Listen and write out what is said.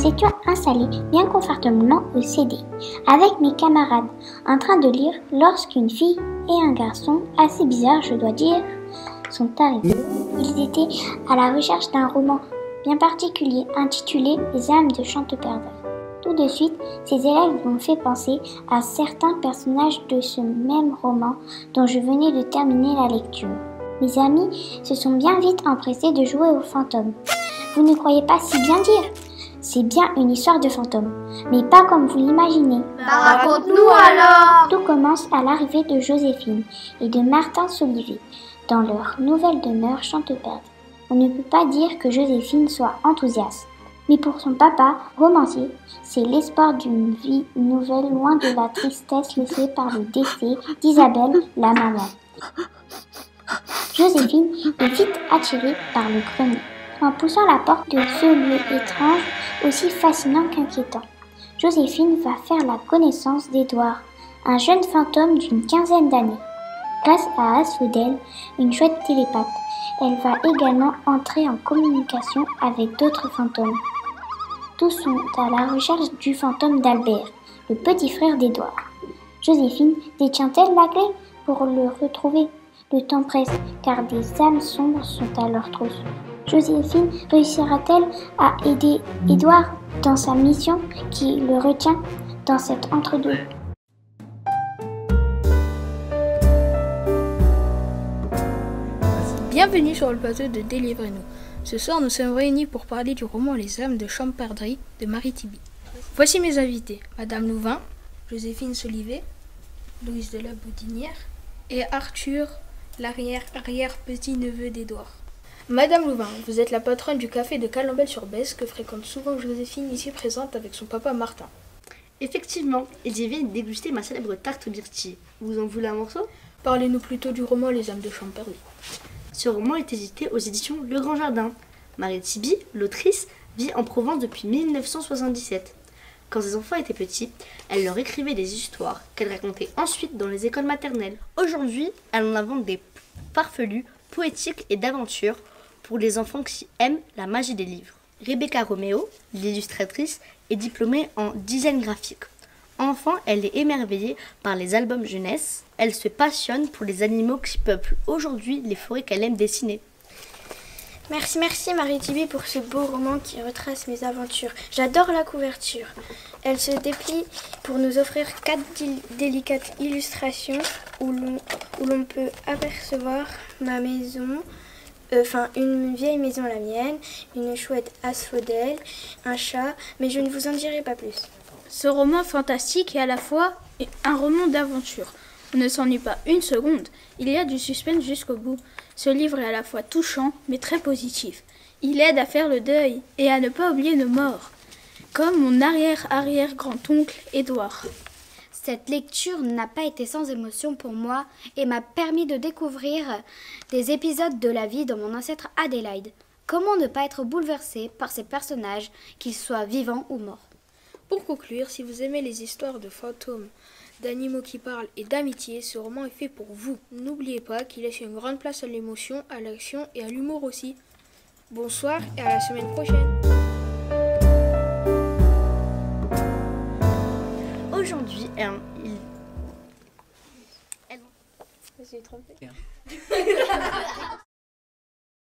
nous étions installés bien confortablement au CD, avec mes camarades, en train de lire lorsqu'une fille et un garçon, assez bizarres je dois dire, sont arrivés. Ils étaient à la recherche d'un roman bien particulier intitulé Les âmes de Chanteperdrix. Tout de suite, ces élèves m'ont fait penser à certains personnages de ce même roman dont je venais de terminer la lecture. Mes amis se sont bien vite empressés de jouer aux fantômes. Vous ne croyez pas si bien dire? C'est bien une histoire de fantômes, mais pas comme vous l'imaginez. Raconte-nous alors! Tout commence à l'arrivée de Joséphine et de Martin Solivet dans leur nouvelle demeure Chanteperdrix. On ne peut pas dire que Joséphine soit enthousiaste. Mais pour son papa, romancier, c'est l'espoir d'une vie nouvelle loin de la tristesse laissée par le décès d'Isabelle, la maman. Joséphine est vite attirée par le grenier, en poussant la porte de ce lieu étrange, aussi fascinant qu'inquiétant. Joséphine va faire la connaissance d'Édouard, un jeune fantôme d'une quinzaine d'années. Grâce à Asphodèle, une chouette télépathe, elle va également entrer en communication avec d'autres fantômes. Tous sont à la recherche du fantôme d'Albert, le petit frère d'Édouard. Joséphine détient-elle la clé pour le retrouver? Le temps presse, car des âmes sombres sont à leur trousse. Joséphine réussira-t-elle à aider Édouard dans sa mission qui le retient dans cet entre-deux? Bienvenue sur le plateau de Délivrez-nous. Ce soir, nous sommes réunis pour parler du roman Les âmes de Chanteperdrix de Marie Thiby. Voici mes invités, Madame Louvain, Joséphine Solivet, Louise de la Boudinière et Arthur, l'arrière-petit-neveu d'Édouard. Madame Louvain, vous êtes la patronne du café de Calembelle-sur-Besse que fréquente souvent Joséphine ici présente avec son papa Martin. Effectivement, ils y viennent déguster ma célèbre tarte myrtille. Vous en voulez un morceau? Parlez-nous plutôt du roman Les âmes de Chanteperdrix. Ce roman est édité aux éditions Le Grand Jardin. Marie Thiby, l'autrice, vit en Provence depuis 1977. Quand ses enfants étaient petits, elle leur écrivait des histoires qu'elle racontait ensuite dans les écoles maternelles. Aujourd'hui, elle en invente des farfelus, poétiques et d'aventures pour les enfants qui aiment la magie des livres. Rebecca Romeo, l'illustratrice, est diplômée en design graphique. Enfant, elle est émerveillée par les albums jeunesse. Elle se passionne pour les animaux qui peuplent aujourd'hui les forêts qu'elle aime dessiner. Merci Marie Thiby pour ce beau roman qui retrace mes aventures. J'adore la couverture. Elle se déplie pour nous offrir 4 délicates illustrations où l'on peut apercevoir ma maison, une vieille maison, la mienne, une chouette asphodèle, un chat, mais je ne vous en dirai pas plus. Ce roman fantastique est à la fois un roman d'aventure. On ne s'ennuie pas une seconde. Il y a du suspense jusqu'au bout. Ce livre est à la fois touchant, mais très positif. Il aide à faire le deuil et à ne pas oublier nos morts, comme mon arrière-arrière-grand-oncle Édouard. Cette lecture n'a pas été sans émotion pour moi et m'a permis de découvrir des épisodes de la vie de mon ancêtre Adélaïde. Comment ne pas être bouleversé par ces personnages, qu'ils soient vivants ou morts? Pour conclure, si vous aimez les histoires de fantômes, d'animaux qui parlent et d'amitié, ce roman est fait pour vous. N'oubliez pas qu'il laisse une grande place à l'émotion, à l'action et à l'humour aussi. Bonsoir et à la semaine prochaine. Aujourd'hui, Je me suis trompée.